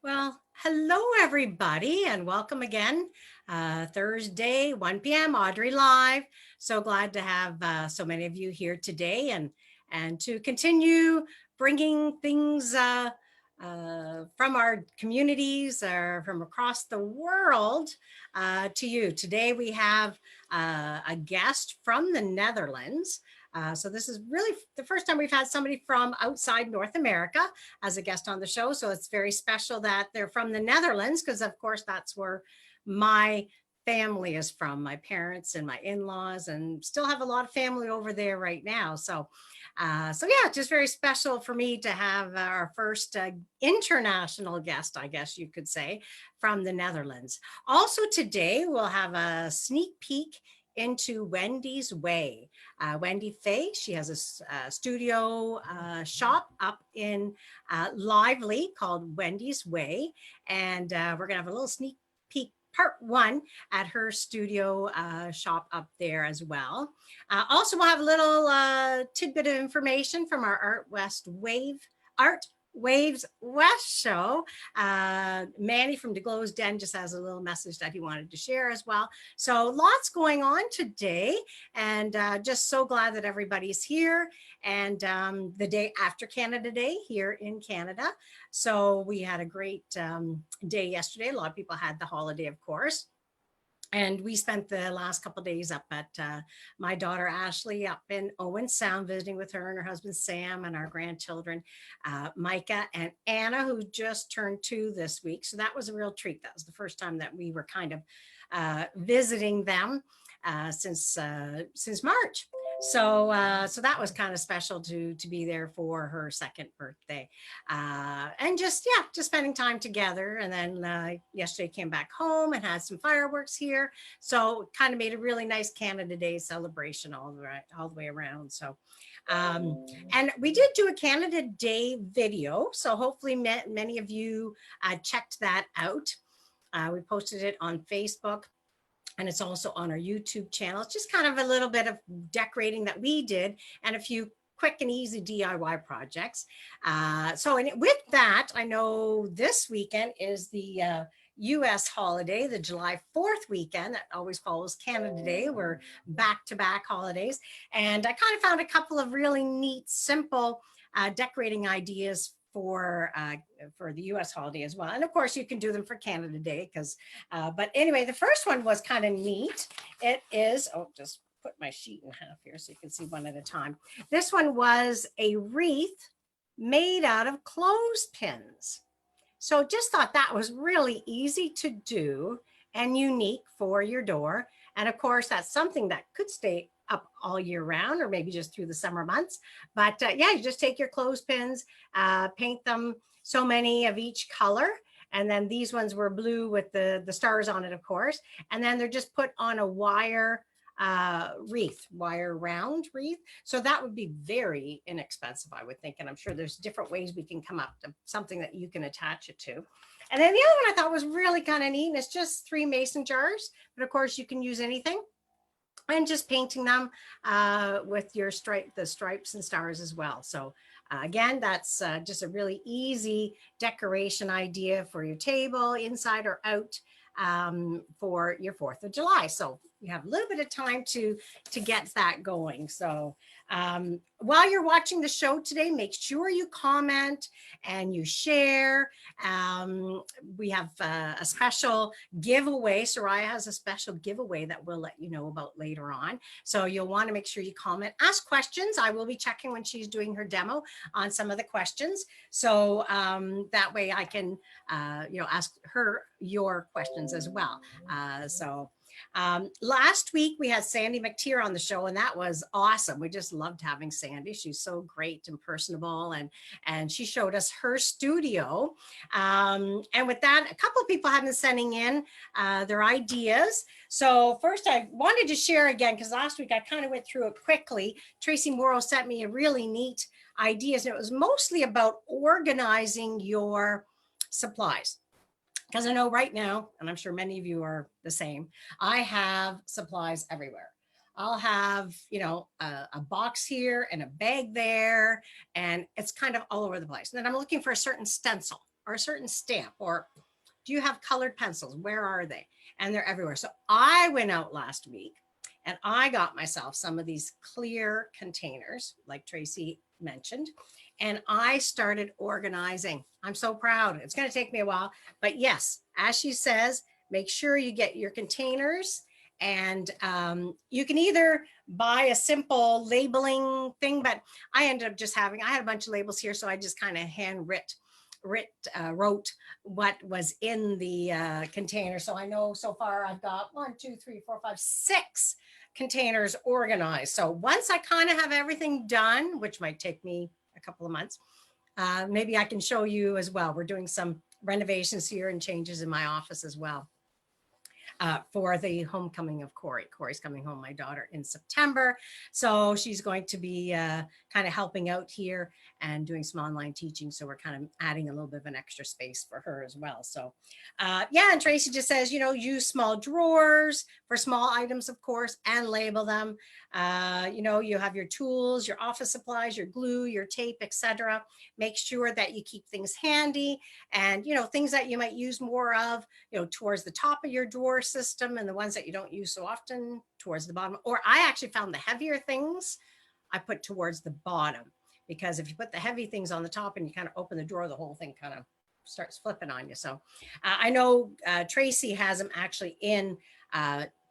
Well, hello everybody, and welcome again. Thursday, 1 p.m. Audrey live. So glad to have so many of you here today, and to continue bringing things from our communities or from across the world to you. Today we have a guest from the Netherlands. So this is really the first time we've had somebody from outside North America as a guest on the show. So it's very special that they're from the Netherlands because, of course, that's where my family is from, my parents and my in-laws, and still have a lot of family over there right now. So yeah, just very special for me to have our first international guest, I guess you could say, from the Netherlands. Also today, we'll have a sneak peek into Wendy's Way. Wendy Fahey, she has a studio shop up in Lively called Wendy's Way. And we're going to have a little sneak peek part one at her studio shop up there as well. Also, we'll have a little tidbit of information from our Art Waves West show. Manny from DeGlow's Den just has a little message that he wanted to share as well. So lots going on today, and just so glad that everybody's here. And the day after Canada Day here in Canada. So we had a great day yesterday. A lot of people had the holiday, of course. And we spent the last couple of days up at my daughter Ashley up in Owen Sound, visiting with her and her husband Sam and our grandchildren, Micah and Anna, who just turned 2 this week. So that was a real treat. That was the first time that we were kind of visiting them since March. So that was kind of special to be there for her second birthday, and just spending time together. And then yesterday came back home and had some fireworks here, so kind of made a really nice Canada Day celebration all the way around. So and we did do a Canada Day video, so hopefully many of you checked that out. We posted it on Facebook, and it's also on our YouTube channel. It's just kind of a little bit of decorating that we did and a few quick and easy DIY projects. With that, I know this weekend is the US holiday, the July 4th weekend that always follows Canada Day. We're back-to-back holidays. And I kind of found a couple of really neat, simple decorating ideas for the US holiday as well. And of course you can do them for Canada Day but anyway, the first one was kind of neat. It is, just put my sheet in half here so you can see one at a time. This one was a wreath made out of clothespins. So just thought that was really easy to do and unique for your door. And of course, that's something that could stay up all year round or maybe just through the summer months. But yeah, you just take your clothespins, paint them so many of each color. And then these ones were blue with the stars on it, of course. And then they're just put on a wire wire round wreath. So that would be very inexpensive, I would think. And I'm sure there's different ways we can come up to something that you can attach it to. And then the other one I thought was really kind of neat, and it's just 3 mason jars, but of course you can use anything. And just painting them with the stripes and stars as well. So again, that's just a really easy decoration idea for your table, inside or out, for your 4th of July. So you have a little bit of time to get that going. So while you're watching the show today, make sure you comment and you share. We have a special giveaway. Soraya has a special giveaway that we'll let you know about later on. So you'll want to make sure you comment, ask questions. I will be checking when she's doing her demo on some of the questions. So that way I can, ask her your questions as well. Last week we had Sandy McTeer on the show, and that was awesome. We just loved having Sandy. She's so great and personable, and she showed us her studio. And with that, a couple of people have been sending in their ideas. So first I wanted to share again, because last week I kind of went through it quickly. Tracy Morrow sent me a really neat ideas, and it was mostly about organizing your supplies. Because I know right now, and I'm sure many of you are the same, I have supplies everywhere. I'll have, a box here and a bag there, and it's kind of all over the place. And then I'm looking for a certain stencil or a certain stamp, or do you have colored pencils? Where are they? And they're everywhere. So I went out last week and I got myself some of these clear containers, like Tracy mentioned, and I started organizing. I'm so proud. It's going to take me a while, but yes, as she says, make sure you get your containers, and you can either buy a simple labeling thing, but I ended up just having, I had a bunch of labels here, so I just kind of wrote what was in the container. So I know so far I've got 1, 2, 3, 4, 5, 6 containers organized. So once I kind of have everything done, which might take me a couple of months, maybe I can show you as well. We're doing some renovations here and changes in my office as well. For the homecoming of Corey. Corey's coming home, my daughter, in September. So she's going to be kind of helping out here and doing some online teaching. So we're kind of adding a little bit of an extra space for her as well. So yeah, and Tracy just says, you know, use small drawers for small items, of course, and label them. You know, you have your tools, your office supplies, your glue, your tape, etc. Make sure that you keep things handy, and, you know, things that you might use more of, you know, towards the top of your drawer system, and the ones that you don't use so often towards the bottom. Or I actually found the heavier things I put towards the bottom, because if you put the heavy things on the top and you kind of open the drawer, the whole thing kind of starts flipping on you. So I know Tracy has them actually in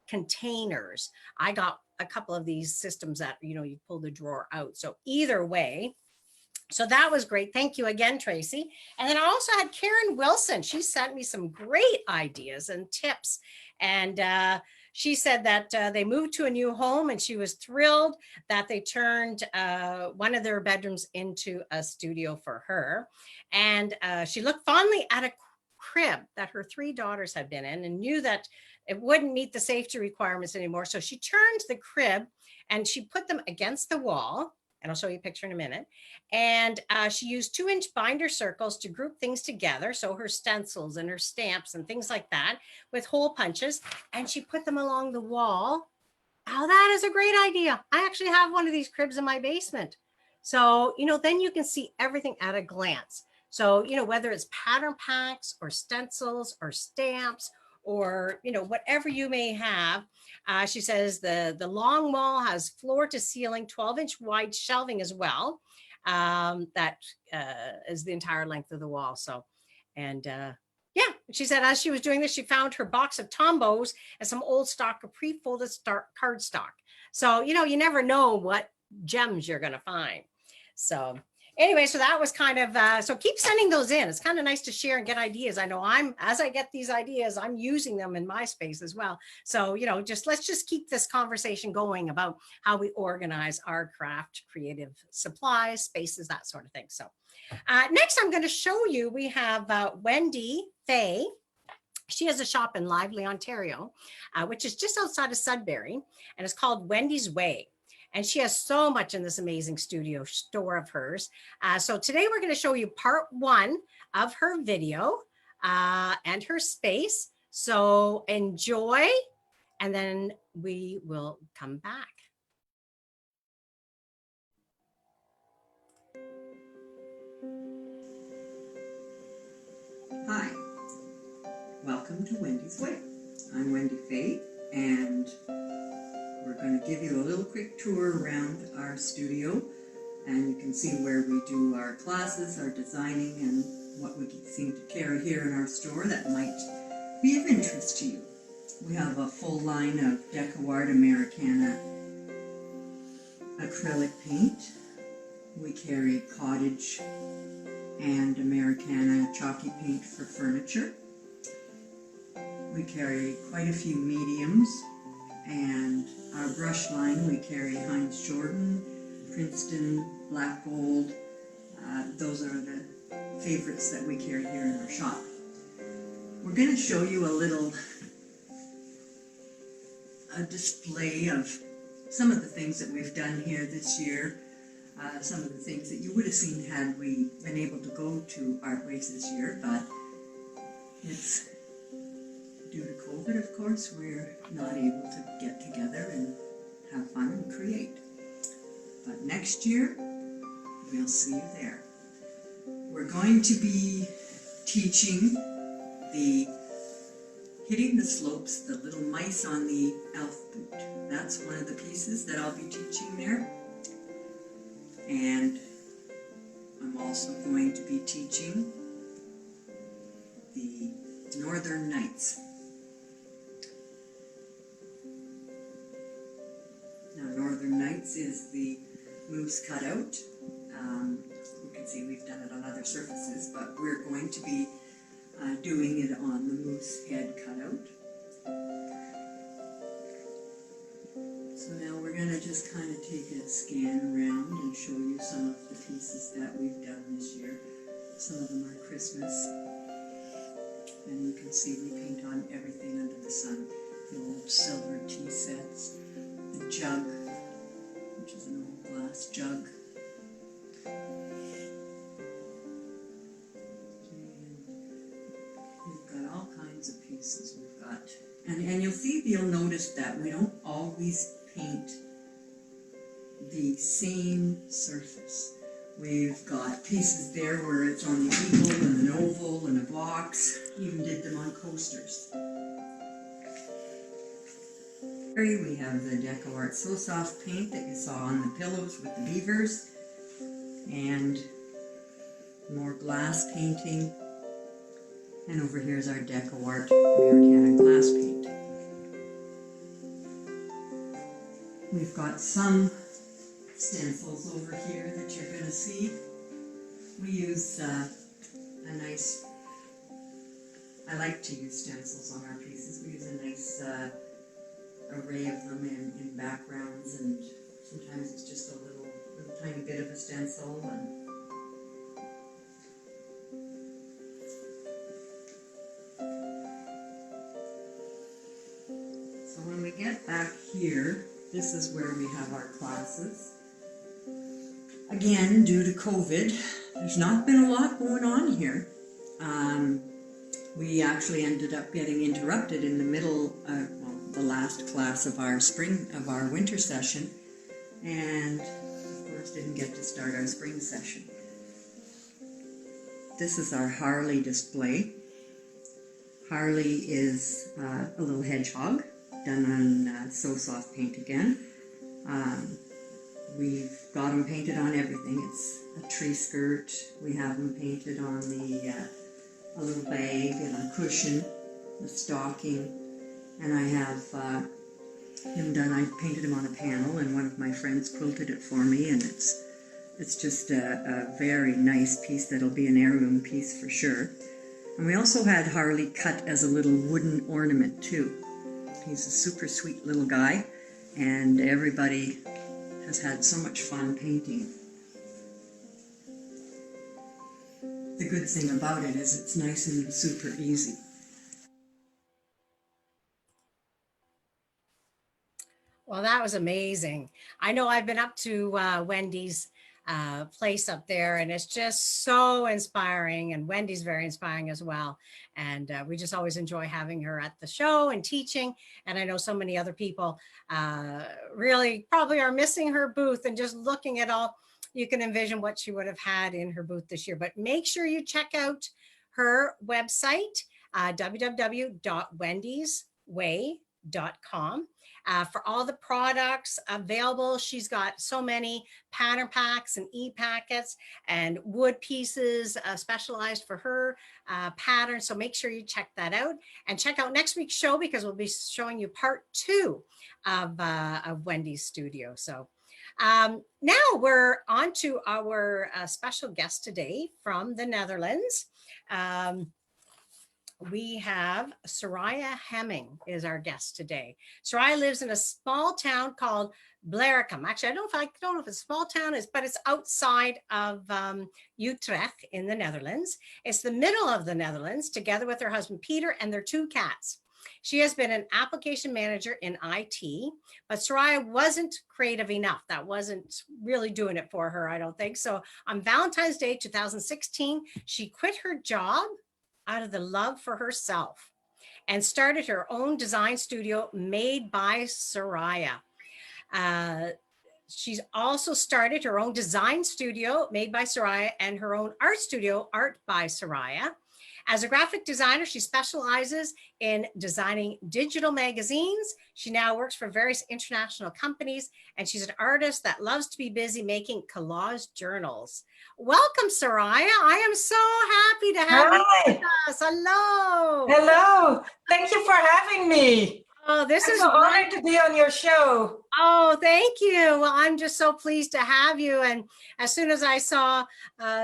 containers. I got a couple of these systems that, you know, you pull the drawer out. So either way, so that was great. Thank you again, Tracy. And then I also had Karen Wilson. She sent me some great ideas and tips. And she said that they moved to a new home, and she was thrilled that they turned one of their bedrooms into a studio for her. And she looked fondly at a crib that her 3 daughters had been in and knew that it wouldn't meet the safety requirements anymore. So she turned the crib and she put them against the wall. And I'll show you a picture in a minute. And she used 2-inch binder circles to group things together. So her stencils and her stamps and things like that with hole punches. And she put them along the wall. Oh, that is a great idea. I actually have one of these cribs in my basement. So, you know, then you can see everything at a glance. So, you know, whether it's pattern packs or stencils or stamps, or, you know, whatever you may have. She says the long wall has floor to ceiling 12-inch wide shelving as well. That is the entire length of the wall. So, and yeah, she said as she was doing this, she found her box of Tombos and some old stock of pre-folded cardstock. So, you know, you never know what gems you're going to find. So anyway, so that was kind of, so keep sending those in. It's kind of nice to share and get ideas. I know as I get these ideas, I'm using them in my space as well. So, you know, let's just keep this conversation going about how we organize our craft, creative supplies, spaces, that sort of thing. So next I'm going to show you, we have Wendy Fahey. She has a shop in Lively, Ontario, which is just outside of Sudbury, and it's called Wendy's Way. And she has so much in this amazing studio store of hers. So today we're going to show you part 1 of her video and her space. So enjoy, and then we will come back. Hi, welcome to Wendy's Way. I'm Wendy Fahey, and we're going to give you a little quick tour around our studio, and you can see where we do our classes, our designing, and what we seem to carry here in our store that might be of interest to you. We have a full line of DecoArt Americana acrylic paint. We carry cottage and Americana chalky paint for furniture. We carry quite a few mediums, and our brush line, we carry Heinz Jordan, Princeton, Black Gold. Those are the favorites that we carry here in our shop. We're going to show you a display of some of the things that we've done here this year. Some of the things that you would have seen had we been able to go to Artways this year, but it's due to COVID, of course, we're not able to get together and have fun and create. But next year, we'll see you there. We're going to be teaching the hitting the slopes, the little mice on the elf boot. That's one of the pieces that I'll be teaching there. And I'm also going to be teaching the Northern Nights. Now, Northern Nights is the moose cutout. You can see we've done it on other surfaces, but we're going to be doing it on the moose head cutout. So now we're going to just kind of take a scan around and show you some of the pieces that we've done this year. Some of them are Christmas. And you can see we paint on everything under the sun. The old silver tea sets, the jug, which is an old glass jug. We've got all kinds of pieces we've got. And you'll notice that we don't always paint the same surface. We've got pieces there where it's on the eagle and an oval and a box. Even did them on coasters. Here we have the Deco Art So Soft paint that you saw on the pillows with the beavers. And more glass painting. And over here is our Deco Art Americana glass paint. We've got some stencils over here that you're going to see. We use a nice, I like to use stencils on our pieces. We use a nice array of them in backgrounds, and sometimes it's just a little tiny bit of a stencil. So when we get back here, this is where we have our classes. Again, due to COVID, there's not been a lot going on here. We actually ended up getting interrupted in the middle of the last class of our winter session, and of course didn't get to start our spring session. This is our Harley display. Harley is a little hedgehog done on So Soft paint again. We've got them painted on everything. It's a tree skirt. We have them painted on a little bag and a cushion, a stocking, and I have him done. I painted him on a panel, and one of my friends quilted it for me, and it's just a very nice piece that'll be an heirloom piece for sure. And we also had Harley cut as a little wooden ornament too. He's a super sweet little guy, and everybody has had so much fun painting. The good thing about it is it's nice and super easy. Well, that was amazing. I know I've been up to Wendy's place up there, and it's just so inspiring. And Wendy's very inspiring as well. And we just always enjoy having her at the show and teaching. And I know so many other people really probably are missing her booth, and just looking at all, you can envision what she would have had in her booth this year. But make sure you check out her website, www.wendysway.com. For all the products available. She's got so many pattern packs and e-packets and wood pieces specialized for her pattern. So make sure you check that out, and check out next week's show, because we'll be showing you part 2 of Wendy's studio. So now we're on to our special guest today from the Netherlands. We have Soraya Hamming is our guest today. Soraya lives in a small town called Blaricum. Actually, I don't know if it's a small town, but it's outside of Utrecht in the Netherlands. It's the middle of the Netherlands, together with her husband Peter and their 2 cats. She has been an application manager in IT, but Soraya wasn't creative enough. That wasn't really doing it for her, I don't think. So on Valentine's Day 2016, she quit her job out of the love for herself and started her own design studio, Made by Soraya. She's also started her own design studio, Made by Soraya, and her own art studio, Art by Soraya. As a graphic designer, she specializes in designing digital magazines. She now works for various international companies, and she's an artist that loves to be busy making collage journals. Welcome, Soraya. I am so happy to have you with Hi. us. Hello. Hello. Thank you for having me. Oh, this I'm is so great. honored to be on your show. Oh, thank you. Well, I'm just so pleased to have you. And as soon as I saw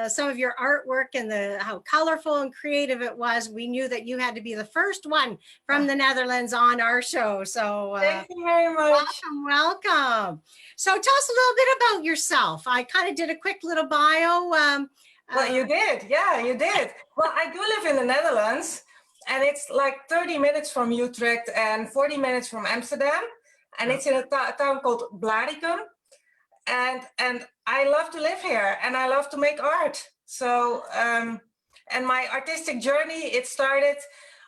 some of your artwork and how colorful and creative it was, we knew that you had to be the first one from the Netherlands on our show. So Thank you very much. welcome. So tell us a little bit about yourself. I kind of did a quick little bio. Well, you did. Yeah, you did. Well, I do live in the Netherlands, and it's like 30 minutes from Utrecht and 40 minutes from Amsterdam. And it's in a town called Blaricum. And I love to live here, and I love to make art. So, and my artistic journey, it started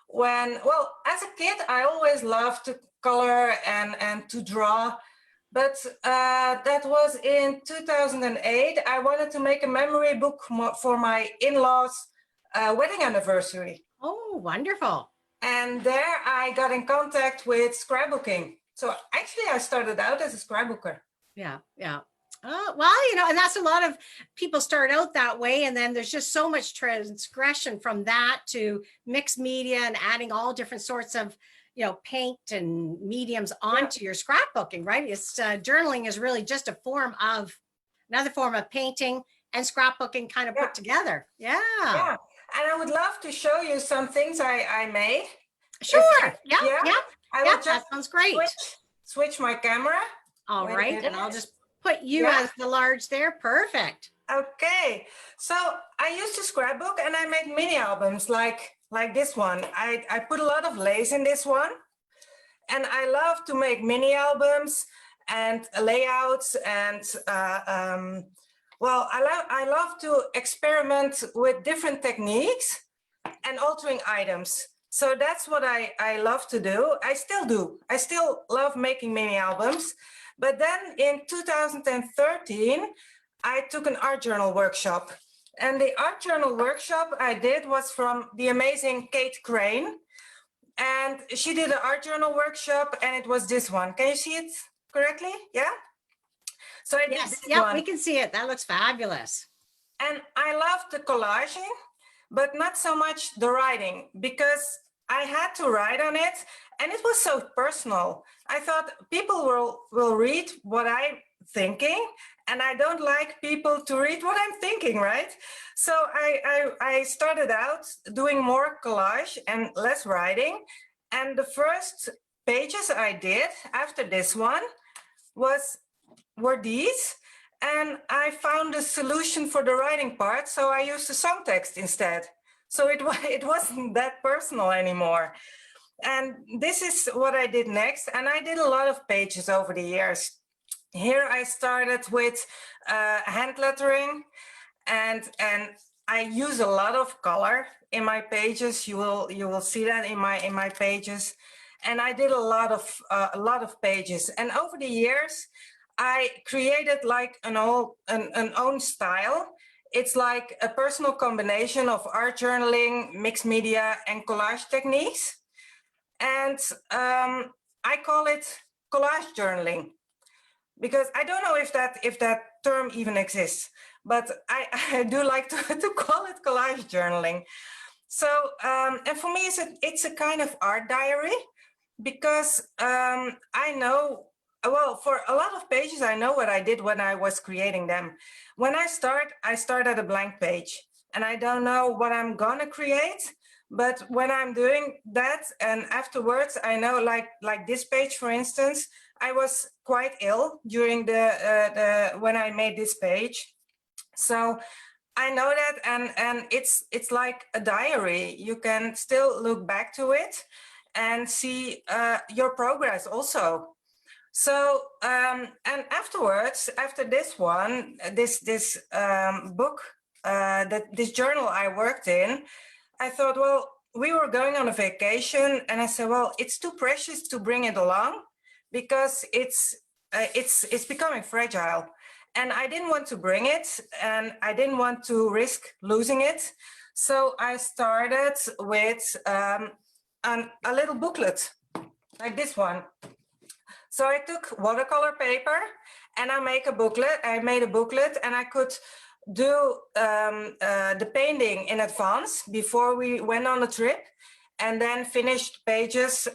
when, well, as a kid, I always loved to color and to draw. But that was in 2008. I wanted to make a memory book for my in-laws' wedding anniversary. Oh, wonderful. And there I got in contact with scrapbooking. So actually I started out as a scrapbooker. Yeah, yeah. Oh, well, and that's a lot of people start out that way. And then there's just so much transgression from that to mixed media and adding all different sorts of, paint and mediums onto your scrapbooking, right? It's journaling is really just another form of painting and scrapbooking kind of put together. Yeah. Yeah. And I would love to show you some things I made. Sure. Yeah. That sounds great. Switch my camera. All right. And I'll just put you as the large there. Perfect. Okay. So I used to scrapbook and I made mini albums like this one. I put a lot of lace in this one. And I love to make mini albums and layouts and well, I love to experiment with different techniques and altering items. So that's what I love to do. I still do. I still love making mini albums. But then in 2013, I took an art journal workshop. And the art journal workshop I did was from the amazing Kate Crane. And she did an art journal workshop, and it was this one. Can you see it correctly? Yeah? So I did this one. We can see it. That looks fabulous. And I love the collaging, but not so much the writing, because I had to write on it, and it was so personal. I thought people will read what I'm thinking, and I don't like people to read what I'm thinking, right? So I started out doing more collage and less writing, and the first pages I did after this one were these, and I found a solution for the writing part, so I used the song text instead. So it wasn't that personal anymore. And this is what I did next, and I did a lot of pages over the years. Here I started with hand lettering, and I use a lot of color in my pages. You will see that in my pages, and I did a lot of pages. And over the years, I created like an own style. It's like a personal combination of art journaling, mixed media, and collage techniques. And I call it collage journaling, because I don't know if that term even exists, but I do like to call it collage journaling. So, and for me, it's a kind of art diary, because I know, well, for a lot of pages, I know what I did when I was creating them. When I start at a blank page, and I don't know what I'm gonna create. But when I'm doing that, and afterwards, I know, like this page, for instance, I was quite ill during when I made this page. So I know that, and it's like a diary. You can still look back to it and see your progress also. So and afterwards, after this one, this book, this journal I worked in, I thought, well, we were going on a vacation, and I said, well, it's too precious to bring it along, because it's becoming fragile. and I didn't want to bring it, and I didn't want to risk losing it. So I started with a little booklet like this one. So I took watercolor paper and I made a booklet, and I could do the painting in advance before we went on the trip, and then finished pages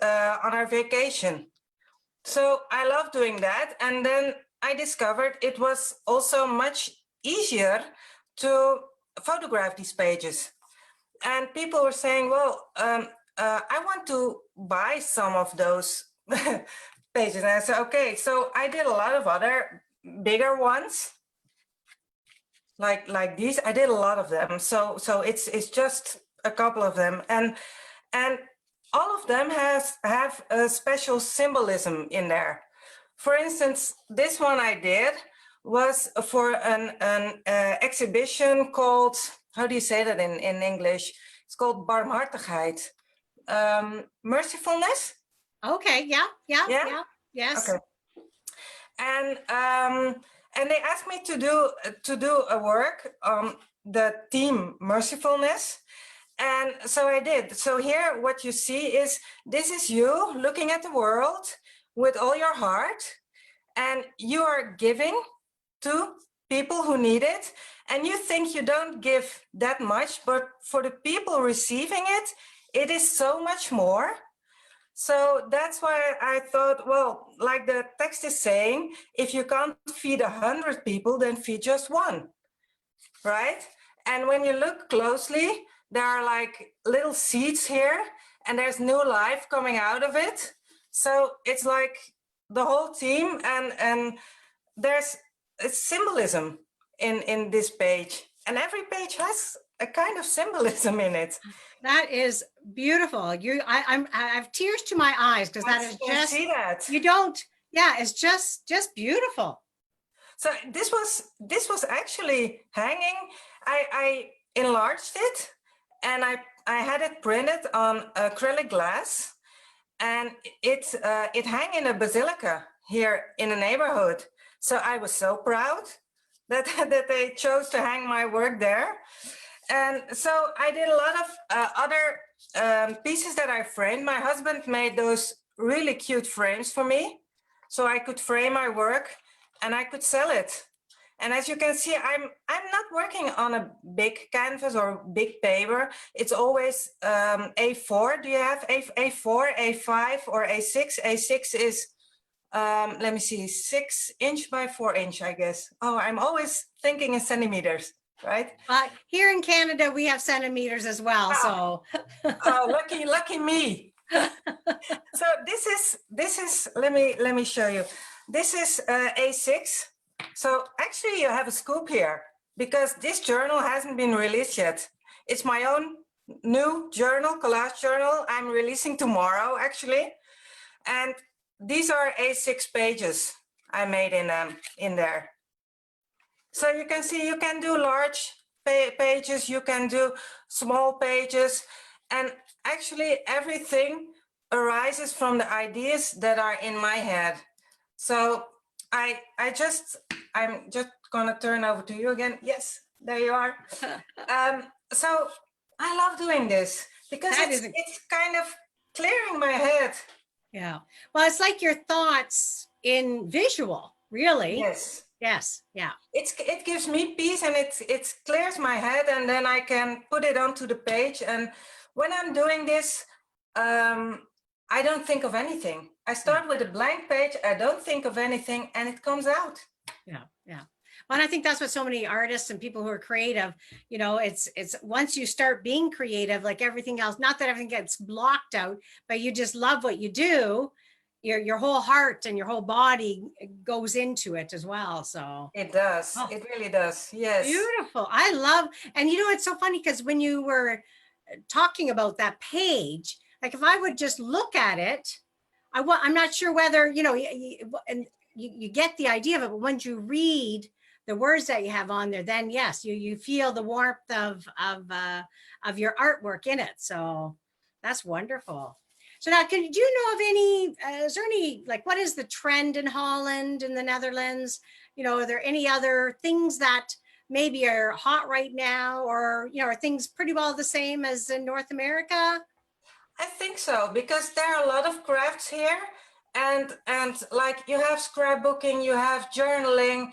on our vacation. So I love doing that. And then I discovered it was also much easier to photograph these pages. And people were saying, well, I want to buy some of those pages. And I said, okay. So I did a lot of other bigger ones, like these. I did a lot of them. So it's just a couple of them, and all of them have a special symbolism in there. For instance, this one I did was for an exhibition called, how do you say that in English? It's called barmhartigheid, mercifulness. Okay. Yeah. Yes. Okay. And they asked me to do a work on the theme mercifulness. And so I did. So here what you see is, this is you looking at the world with all your heart, and you are giving to people who need it. And you think you don't give that much, but for the people receiving it, it is so much more. So that's why I thought, well, like the text is saying, if you can't feed 100 people, then feed just one, right? And when you look closely, there are like little seeds here, and there's new life coming out of it. So it's like the whole team, and there's a symbolism in this page, and every page has a kind of symbolism in it. That is beautiful. I have tears to my eyes, because that is just, see that. you don't, yeah, it's just beautiful. So this was actually hanging. I enlarged it, and I had it printed on acrylic glass, and it hang in a basilica here in the neighborhood. So I was so proud that they chose to hang my work there. And so I did a lot of other pieces that I framed. My husband made those really cute frames for me, so I could frame my work and I could sell it. And as you can see, I'm not working on a big canvas or big paper. It's always A4. Do you have A4, A5, or A6? A6 is, let me see, 6 inch by 4 inch, I guess. Oh, I'm always thinking in centimeters, right? Here in Canada, we have centimeters as well. Oh. So, oh, lucky me. So this is. Let me show you. This is A6. So actually, you have a scoop here, because this journal hasn't been released yet. It's my own new journal, collage journal. I'm releasing tomorrow, actually, and these are A6 pages I made in there. So you can see, you can do large pages, you can do small pages, and actually everything arises from the ideas that are in my head. So I'm just gonna turn over to you again. Yes, there you are. So I love doing this, because it's kind of clearing my head. Yeah. Well, it's like your thoughts in visual, really. Yes. Yes. Yeah. It gives me peace, and it clears my head, and then I can put it onto the page. And when I'm doing this, I don't think of anything. I start with a blank page. I don't think of anything, and it comes out. Yeah. Yeah. Well, and I think that's what so many artists and people who are creative, you know, it's once you start being creative, like everything else, not that everything gets blocked out, but you just love what you do, your whole heart and your whole body goes into it as well. So it does. Oh, it really does. Yes. Beautiful. I love, and you know, it's so funny, because when you were talking about that page, like if I would just look at it, I'm not sure whether, you know, you get the idea of it, but once you read the words that you have on there, then yes, you feel the warmth of your artwork in it. So that's wonderful. So now, do you know of any, is there any, like, what is the trend in Holland, in the Netherlands? are there any other things that maybe are hot right now, or, are things pretty well the same as in North America? I think so, because there are a lot of crafts here, and like you have scrapbooking, you have journaling,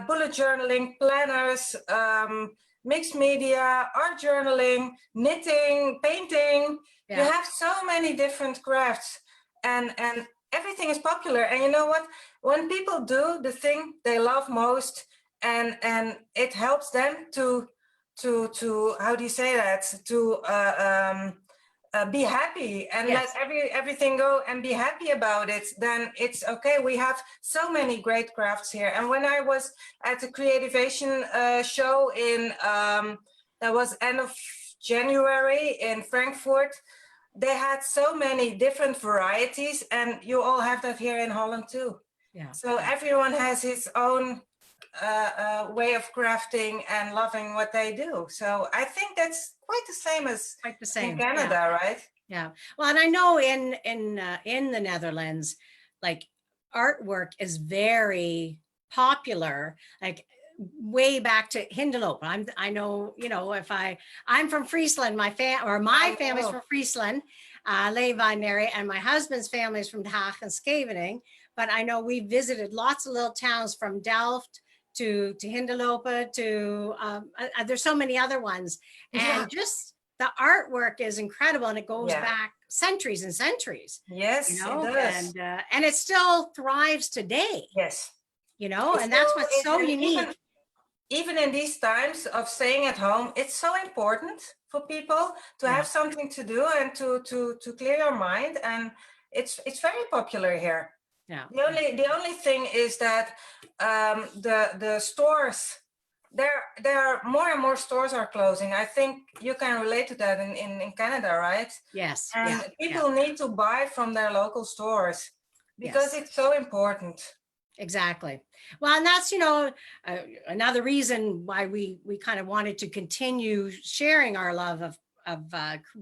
bullet journaling, planners, mixed media, art journaling, knitting, painting. You have so many different crafts, and everything is popular. And you know what? When people do the thing they love most, and it helps them to how do you say that, to be happy and let everything go and be happy about it, then it's okay. We have so many great crafts here. And when I was at the Creativation show in that was end of January in Frankfurt, they had so many different varieties, and you all have that here in Holland too. So everyone has his own way of crafting and loving what they do. So I think that's quite the same as in Canada, right? Yeah. Well, and I know in the Netherlands, like, artwork is very popular, like way back to Hindelopen. I know, I'm from Friesland, my family's from Friesland, Leeuwarden, and my husband's family is from Den Haag and Scheveningen. But I know we visited lots of little towns from Delft to Hindelopen to there's so many other ones, and just the artwork is incredible, and it goes back centuries and centuries. Yes, it does. And it still thrives today. Yes. And that's what's so unique. Even in these times of staying at home, it's so important for people to have something to do and to clear your mind, and it's very popular here. Yeah. The only thing is that the stores, there are more and more stores are closing. I think you can relate to that in Canada, right? Yes. And people need to buy from their local stores because it's so important. Exactly. Well, and that's, another reason why we kind of wanted to continue sharing our love of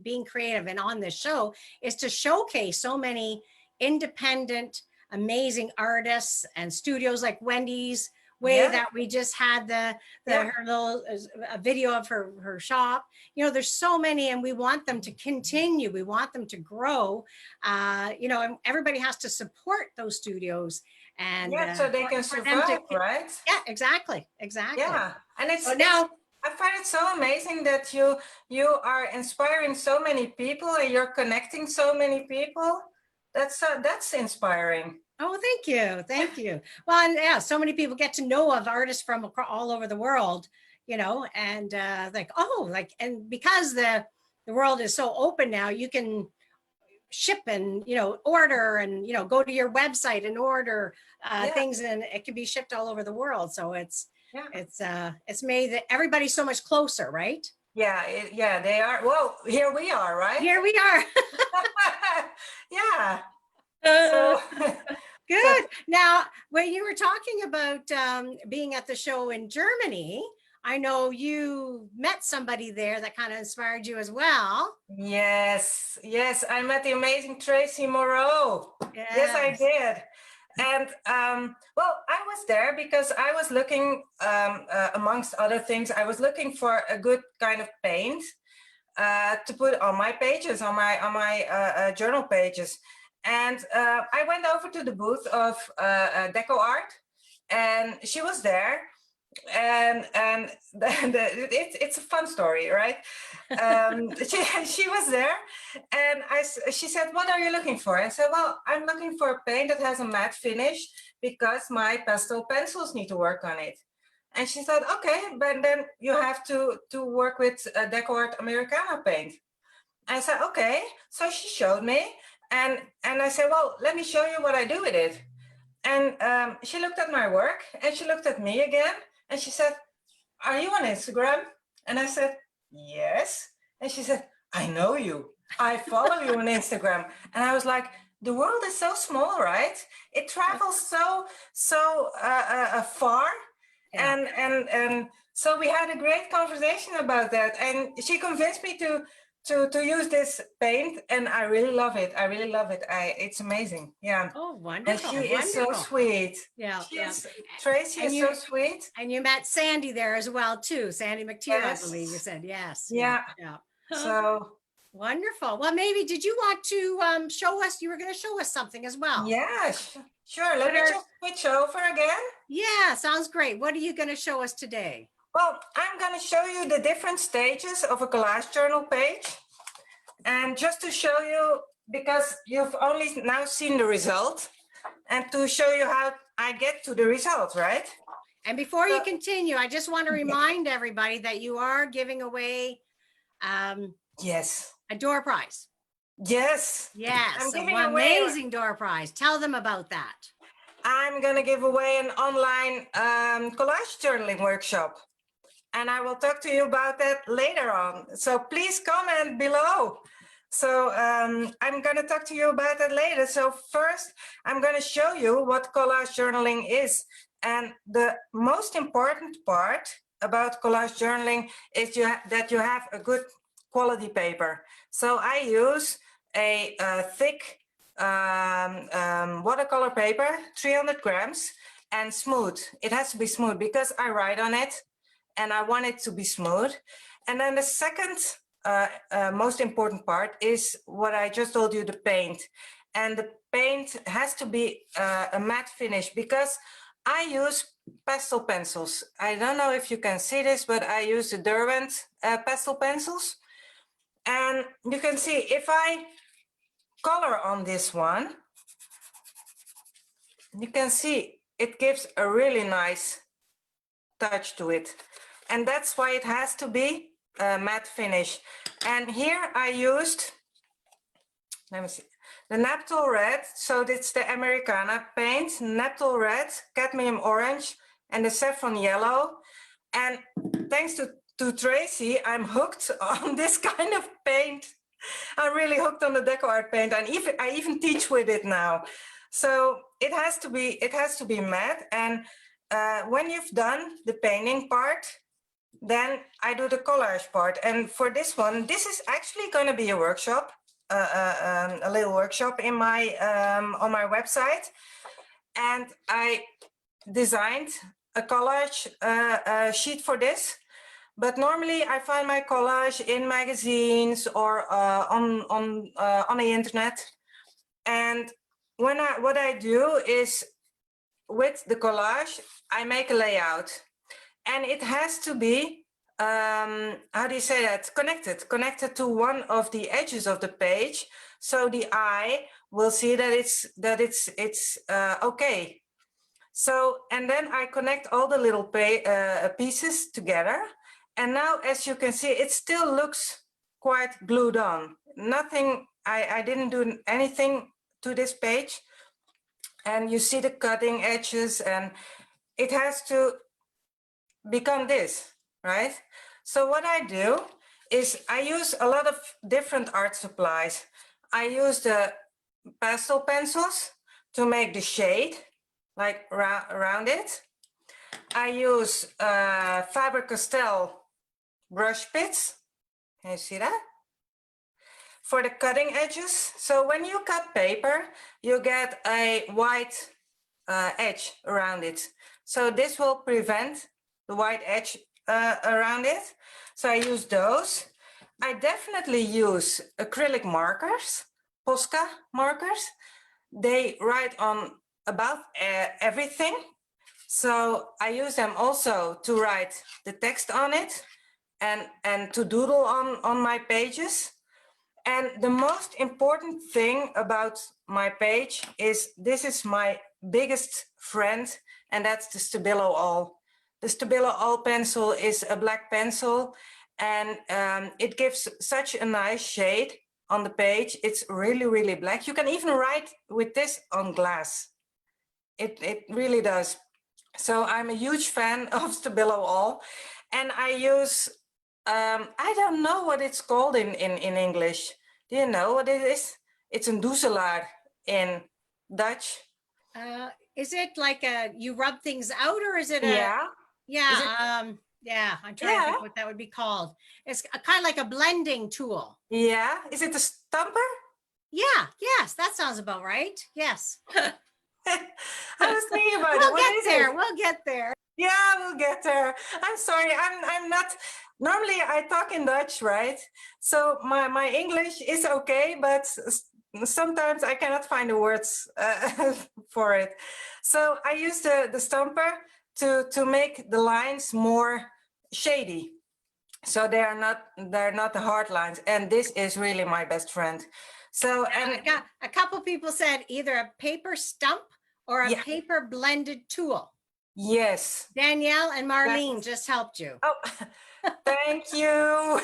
being creative and on this show, is to showcase so many independent, amazing artists and studios like Wendy's Way, that we just had her little a video of her shop. There's so many, and we want them to continue. We want them to grow. And everybody has to support those studios, and so they can survive, right? Yeah, exactly. Yeah, and now I find it so amazing that you are inspiring so many people, and you're connecting so many people. That's inspiring. Oh, thank you. Well, and so many people get to know of artists from all over the world, and and because the world is so open now, you can ship and order and go to your website and order things, and it can be shipped all over the world. So it's made everybody so much closer, right? Yeah, they are. Well, here we are, right? Here we are. Yeah. So good. Now, when you were talking about being at the show in Germany, I know you met somebody there that kind of inspired you as well. Yes, I met the amazing Tracy Moreau. Yes, I did. And well, I was there because I was looking, amongst other things, I was looking for a good kind of paint to put on my pages, on my journal pages. And I went over to the booth of Deco Art, and she was there, and it's a fun story, right? She was there, and she said, "What are you looking for?" I said, "Well, I'm looking for a paint that has a matte finish because my pastel pencils need to work on it." And she said, "Okay, but then you have to work with Deco Art Americana paint." I said, "Okay." So she showed me. And I said, "Well, let me show you what I do with it." And she looked at my work, and she looked at me again, and she said, "Are you on Instagram?" And I said, "Yes." And she said, "I know you. I follow you on Instagram." And I was like, the world is so small, right? It travels so far. And so we had a great conversation about that. And she convinced me to use this paint, and I really love it. I really love it. It's amazing. Yeah. Oh, And wonderful, she is so wonderful. sweet. Yeah, yeah. Tracy And is you so sweet. and you met Sandy there as well too. Sandy McTeer, I believe you Yes. said. Yes. Yeah. Yeah. So Wonderful. Well, maybe did you want to show us? You were going to show us something as well. yeah, sure. Let me just switch over again. Yeah, sounds great. What are you going to show us today? Well, I'm going to show you the different stages of a collage journal page. And just to show you, because you've only now seen the result, and to show you how I get to the result, right? And before you continue, I just want to remind everybody that you are giving away yes, a door prize. Yes. Yes, I'm giving an away amazing door prize. Tell them about that. I'm going to give away an online collage journaling workshop. And I will talk to you about that later on. So please comment below. So I'm going to talk to you about that later. So first, I'm going to show you what collage journaling is. And the most important part about collage journaling is that you have a good quality paper. So I use a thick watercolor paper, 300 grams, and smooth. It has to be smooth because I write on it and I want it to be smooth. And then the second most important part is what I just told you, the paint. And the paint has to be a matte finish because I use pastel pencils. I don't know if you can see this, but I use the Derwent pastel pencils. And you can see if I color on this one, you can see it gives a really nice touch to it. And that's why it has to be a matte finish. And here I used, let me see, the Naphtol red. So it's the Americana paint, Naphtol red, cadmium orange, and the saffron yellow. And thanks to Tracy, I'm hooked on this kind of paint. I'm really hooked on the deco art paint, and I even teach with it now. So it has to be matte. And when you've done the painting part, then I do the collage part. And for this one, this is actually going to be a workshop, a little workshop in my on my website. And I designed a collage sheet for this. But normally I find my collage in magazines or on the internet. And what I do is with the collage, I make a layout. And it has to be, how do you say that? Connected to one of the edges of the page. So the eye will see that it's okay. So, and then I connect all the little pieces together. And now, as you can see, it still looks quite glued on. Nothing, I didn't do anything to this page. And you see the cutting edges, and it has to become this, right? So what I do is I use a lot of different art supplies. I use the pastel pencils to make the shade, like around it. I use Faber-Castell brush bits. Can you see that? For the cutting edges. So when you cut paper, you get a white edge around it. So this will prevent the white edge around it. So I use those. I definitely use acrylic markers, Posca markers. They write on about everything. So I use them also to write the text on it and to doodle on my pages. And the most important thing about my page is this is my biggest friend, and that's the Stabilo All. The Stabilo All pencil is a black pencil, and it gives such a nice shade on the page. It's really, really black. You can even write with this on glass. It really does. So I'm a huge fan of Stabilo All, and I use, I don't know what it's called in English. Do you know what it is? It's een doezelaar in Dutch. Is it like you rub things out, or is it a? Yeah. Yeah. Yeah, I'm trying to Yeah. think what that would be called. It's kind of like a blending tool. Yeah. Is it a stumper? Yeah, yes, that sounds about right. Yes. I was thinking about it. We'll What get is there. it? We'll get there. Yeah, we'll get there. I'm sorry. I'm not. Normally, I talk in Dutch, right? So my English is okay, but sometimes I cannot find the words for it. So I use the stumper to make the lines more shady. So they're not the hard lines, and this is really my best friend. So I and got a couple people said either a paper stump or a yeah, paper blended tool. yes. Danielle and Marlene That's, just helped you. oh, thank you.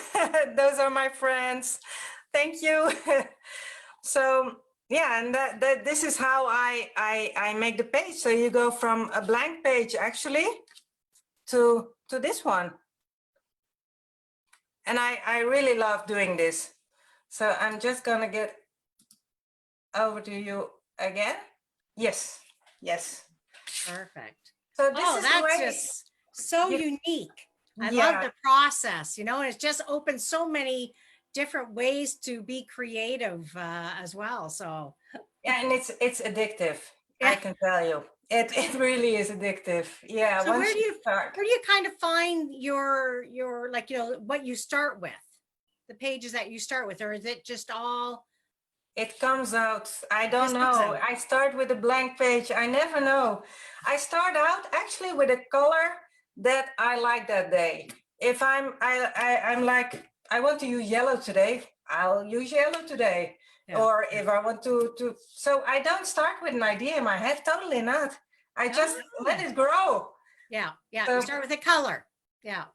Those are my friends. Thank you. So yeah, and that this is how I make the page. So you go from a blank page actually to this one. And I really love doing this. So I'm just gonna get over to you again. Yes, yes. Perfect. So this Oh, is the that's way. just so You, unique. I love yeah, the process, you know, and it's just opened so many different ways to be creative as well. So yeah, and it's addictive. I yeah. can tell you, it really is addictive. Yeah, So once you start, where do you kind of find your like, you know, what you start with, the pages that you start with, or is it just all it comes out. I it don't just comes know. out? I start with a blank page. I never know. I start out actually with a color that I like that day. If I'm like I want to use yellow today, I'll use yellow today. Yeah. Or if I want to, so I don't start with an idea in my head. Totally not. I just let Oh, it grow. yeah, yeah. You So start with a color. Yeah.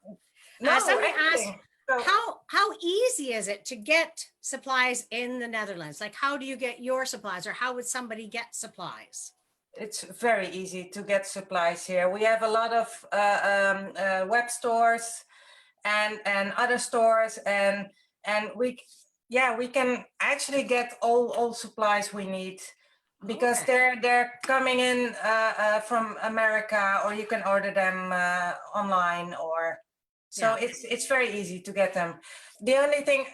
no, Somebody asked, anything. So how easy is it to get supplies in the Netherlands? Like, how do you get your supplies, or how would somebody get supplies? it's very easy to get supplies here. We have a lot of web stores and other stores, and we yeah, we can actually get all supplies we need because Okay. they're coming in from America, or you can order them online, or so Yeah. it's very easy to get them. The only thing,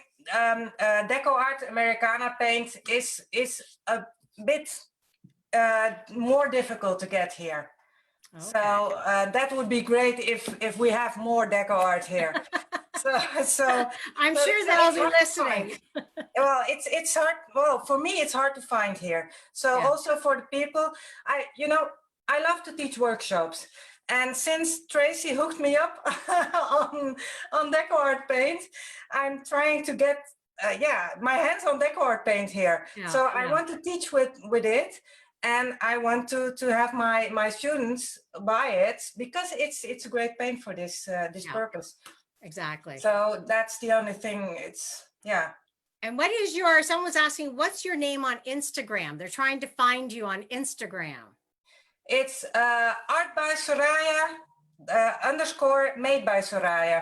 Deco Art Americana paint is a bit more difficult to get here. So Okay. that would be great if we have more deco art here. So so I'm sure they'll it's be hard to find. listening. Well, it's hard. Well, for me, it's hard to find here. So Yeah. also for the people, I love to teach workshops. And since Tracy hooked me up on deco art paint, I'm trying to get my hands on deco art paint here. Yeah. So I Yeah. want to teach with it, and I want to have my students buy it because it's a great paint for this Yeah. purpose. Exactly. So that's the only thing. It's yeah. And what is someone's asking, what's your name on Instagram? They're trying to find you on Instagram. It's art by Soraya _ made by Soraya.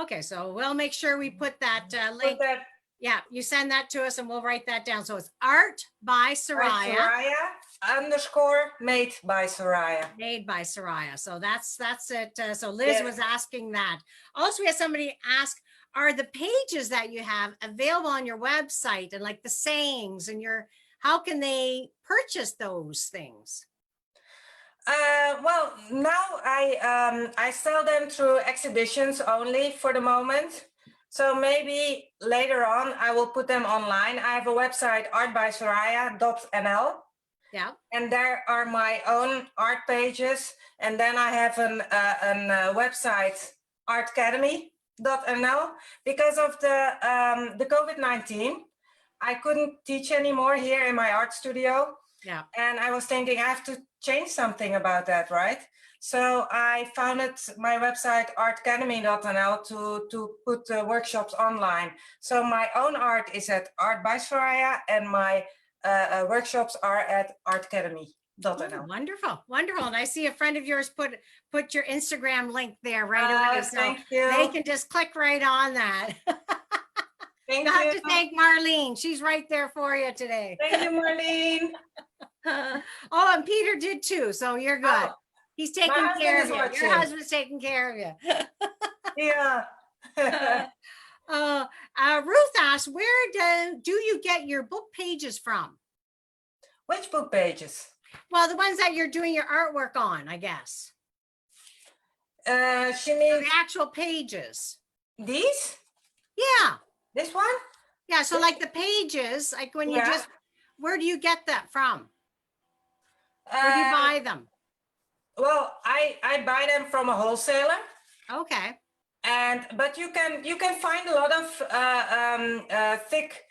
Okay, so we'll make sure we put that link. Put that Yeah, you send that to us and we'll write that down. So it's Art by Soraya. Soraya _ made by Soraya. Made by Soraya. So that's it. So Liz Yes. was asking that. Also, we had somebody ask, are the pages that you have available on your website, and like the sayings and how can they purchase those things? Well, now I sell them through exhibitions only for the moment. So maybe later on I will put them online. I have a website, artbysoraya.nl. Yeah. And there are my own art pages. And then I have a website, artacademy.nl. Because of the COVID-19, I couldn't teach anymore here in my art studio. Yeah. And I was thinking I have to change something about that, right? So I founded my website, artacademy.nl, to put workshops online. So my own art is at Art by Soraya, and my workshops are at artacademy.nl. Oh, wonderful, wonderful. And I see a friend of yours put your Instagram link there right away. So Thank you. they can just click right on that. Thank You have you. to thank Marlene. She's right there for you today. Thank you, Marlene. Oh, and Peter did too. So you're good. He's My taking husband care is of you. Your watching. husband's taking care of you. Yeah. uh, Ruth asks, where do you get your book pages from? Which book pages? Well, the ones that you're doing your artwork on, I guess. She The needs actual pages. these? Yeah. This one? Yeah. So like the pages, like when you Yeah. just, where do you get that from? Where do you buy them? Well, I buy them from a wholesaler. Okay. But you can find a lot of thick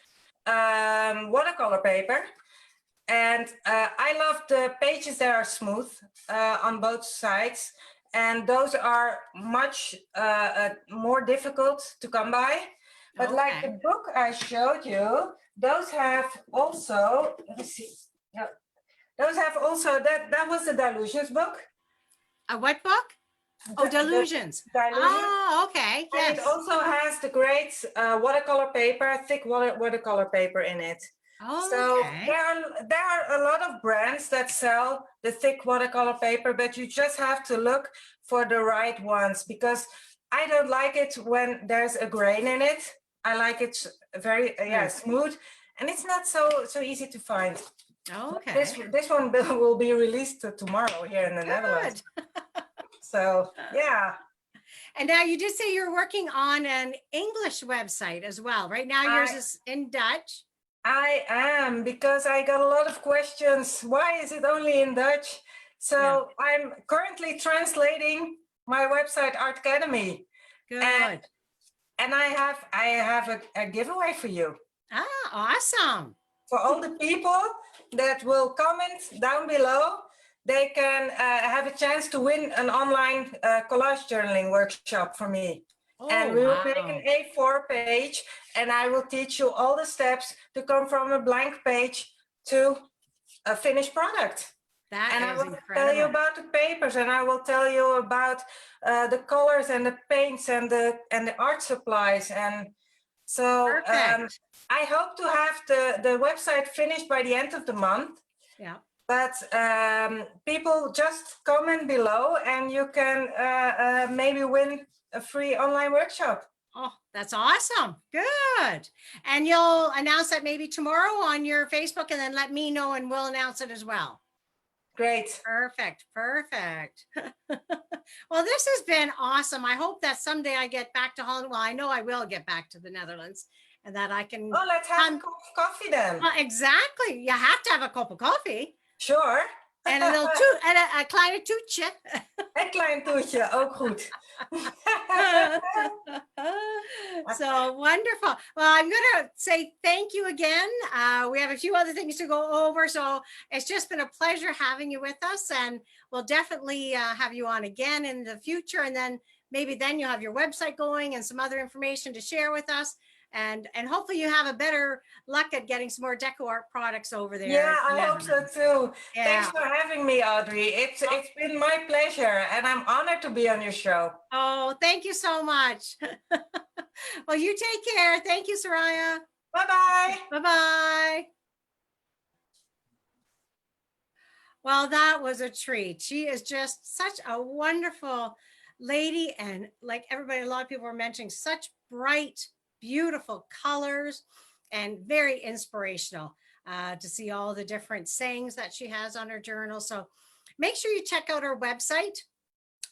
watercolor paper, and I love the pages that are smooth on both sides, and those are much more difficult to come by. But like the book I showed you, those have also, let me see, yeah, those have also, that was the Delusions book. A what book? Oh, Delusions. Delusions. Oh, okay. And Yes. it also has the great watercolor paper, thick watercolor paper in it. So Okay. there are a lot of brands that sell the thick watercolor paper, but you just have to look for the right ones, because I don't like it when there's a grain in it. I like it very smooth, and it's not so easy to find. Okay. This one will be released tomorrow here in the Netherlands. So yeah. And now you did say you're working on an English website as well. Right now yours is in Dutch. I am, because I got a lot of questions. Why is it only in Dutch? So I'm currently translating my website Art Academy. Good. And I have a giveaway for you. Ah, awesome. For all the people that will comment down below, they can have a chance to win an online collage journaling workshop from me. And we will make an A4 page, and I will teach you all the steps to come from a blank page to a finished product. And I will tell you about the papers, and I will tell you about the colors and the paints and the art supplies. And so I hope to have the website finished by the end of the month. Yeah. But people just comment below, and you can maybe win a free online workshop. Oh, that's awesome. Good. And you'll announce that maybe tomorrow on your Facebook, and then let me know and we'll announce it as well. Great. Perfect. Perfect. Well, this has been awesome. I hope that someday I get back to Holland. Well, I know I will get back to the Netherlands, and that I can. Oh, let's have a cup of coffee then. Exactly. You have to have a cup of coffee. Sure. En een toet, en een kleine toetje. Een klein toetje, ook goed. So wonderful. Well, I'm going to say thank you again. We have a few other things to go over, so it's just been a pleasure having you with us, and we'll definitely have you on again in the future, and then maybe then you'll have your website going and some other information to share with us. And hopefully you have a better luck at getting some more deco art products over there. Yeah, I hope so too. Yeah. Thanks for having me, Audrey. It's been my pleasure, and I'm honored to be on your show. Oh, thank you so much. Well, you take care. Thank you, Soraya. Bye-bye. Bye-bye. Well, that was a treat. She is just such a wonderful lady, and like everybody, a lot of people were mentioning, such bright, beautiful colors, and very inspirational to see all the different sayings that she has on her journal. So make sure you check out her website.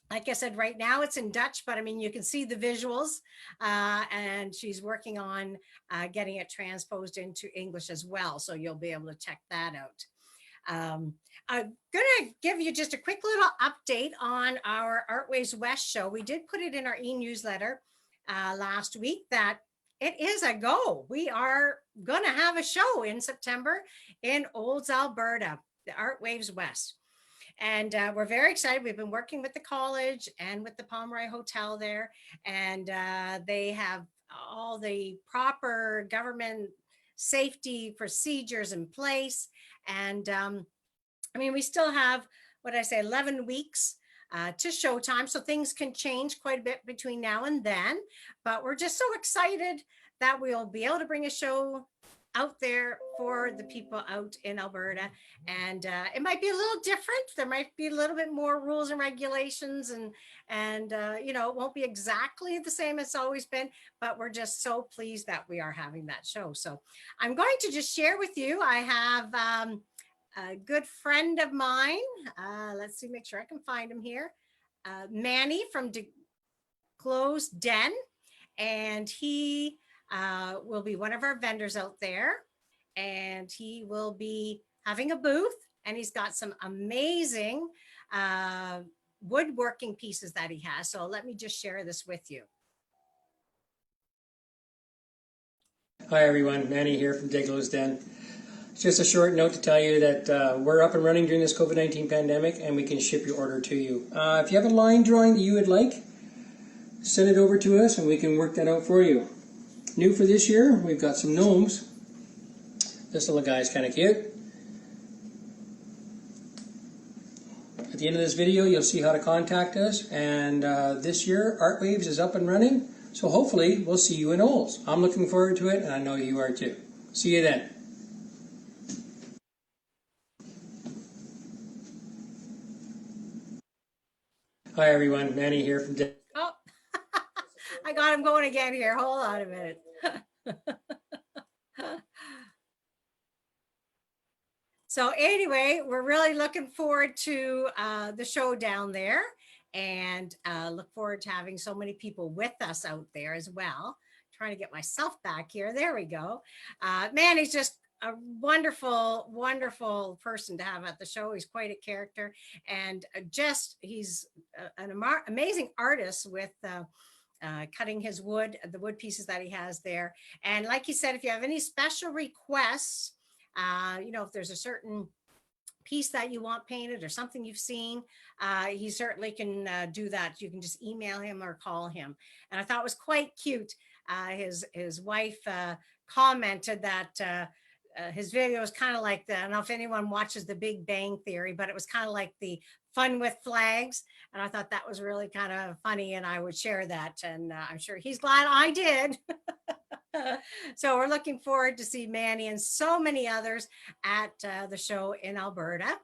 Like I said, right now it's in Dutch, but I mean, you can see the visuals, and she's working on getting it transposed into English as well. So you'll be able to check that out. I'm going to give you just a quick little update on our Artways West show. We did put it in our e-newsletter last week that it is a go. We are going to have a show in September in Olds, Alberta, the Art Waves West. And we're very excited. We've been working with the college and with the Pomeroy Hotel there. And they have all the proper government safety procedures in place. And I mean, we still have, 11 weeks to showtime. So things can change quite a bit between now and then, but we're just so excited that we'll be able to bring a show out there for the people out in Alberta. And it might be a little different. There might be a little bit more rules and regulations, and you know, it won't be exactly the same as it's always been, but we're just so pleased that we are having that show. So I'm going to just share with you. I have a good friend of mine. Let's see, make sure I can find him here. Manny from Glow's Den, and he will be one of our vendors out there, and he will be having a booth, and he's got some amazing woodworking pieces that he has. So let me just share this with you. Hi everyone, Manny here from Diglow's Den. Just a short note to tell you that we're up and running during this COVID-19 pandemic, and we can ship your order to you. If you have a line drawing that you would like, send it over to us and we can work that out for you. New for this year, we've got some gnomes. This little guy is kind of cute. At the end of this video, you'll see how to contact us, and this year, Art Waves is up and running, so hopefully we'll see you in Olds. I'm looking forward to it, and I know you are too. See you then. Hi everyone, Manny here from Oh, I got him going again here. Hold on a minute. So anyway, we're really looking forward to the show down there, and look forward to having so many people with us out there as well. Trying to get myself back here. There we go. Manny's just a wonderful, wonderful person to have at the show. He's quite a character, and he's an amazing artist with cutting his wood, the wood pieces that he has there. And like he said, if you have any special requests, you know, if there's a certain piece that you want painted or something you've seen, he certainly can do that. You can just email him or call him. And I thought it was quite cute. His wife commented that his video was kind of like I don't know if anyone watches The Big Bang Theory, but it was kind of like the fun with flags. And I thought that was really kind of funny, and I would share that. And I'm sure he's glad I did. So we're looking forward to see Manny and so many others at the show in Alberta.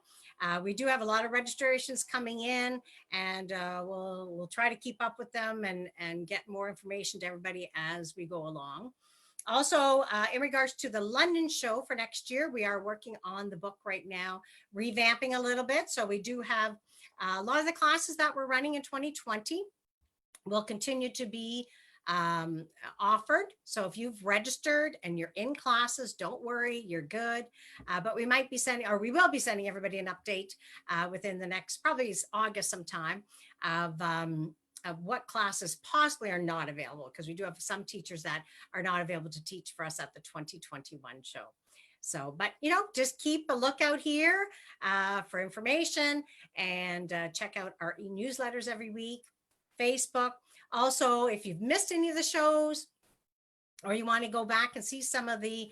We do have a lot of registrations coming in, and we'll try to keep up with them and get more information to everybody as we go along. Also, in regards to the London show for next year, we are working on the book right now, revamping a little bit. So we do have a lot of the classes that we're running in 2020 will continue to be offered. So if you've registered and you're in classes, don't worry, you're good. But we might be sending, or we will be sending everybody an update within the next, probably August sometime, of what classes possibly are not available, because we do have some teachers that are not available to teach for us at the 2021 show. So, but you know, just keep a lookout here for information, and check out our e-newsletters every week, Facebook. Also, if you've missed any of the shows, or you want to go back and see some of the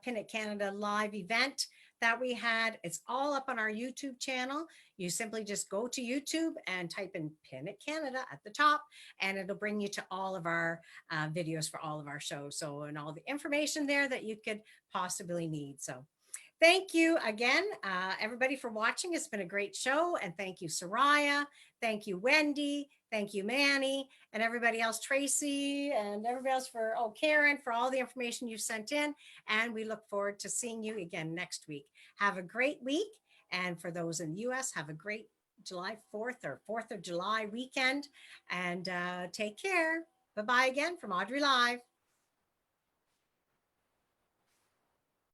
Pin It Canada live event that we had, it's all up on our YouTube channel. You simply just go to YouTube and type in Pin It Canada at the top, and it'll bring you to all of our videos for all of our shows. So, and all the information there that you could possibly need. So thank you again, everybody, for watching. It's been a great show. And thank you, Soraya. Thank you, Wendy. Thank you, Manny, and everybody else, Tracy, and everybody else Karen, for all the information you've sent in. And we look forward to seeing you again next week. Have a great week. And for those in the US, have a great July 4th or 4th of July weekend. And take care. Bye-bye again from Audrey Live.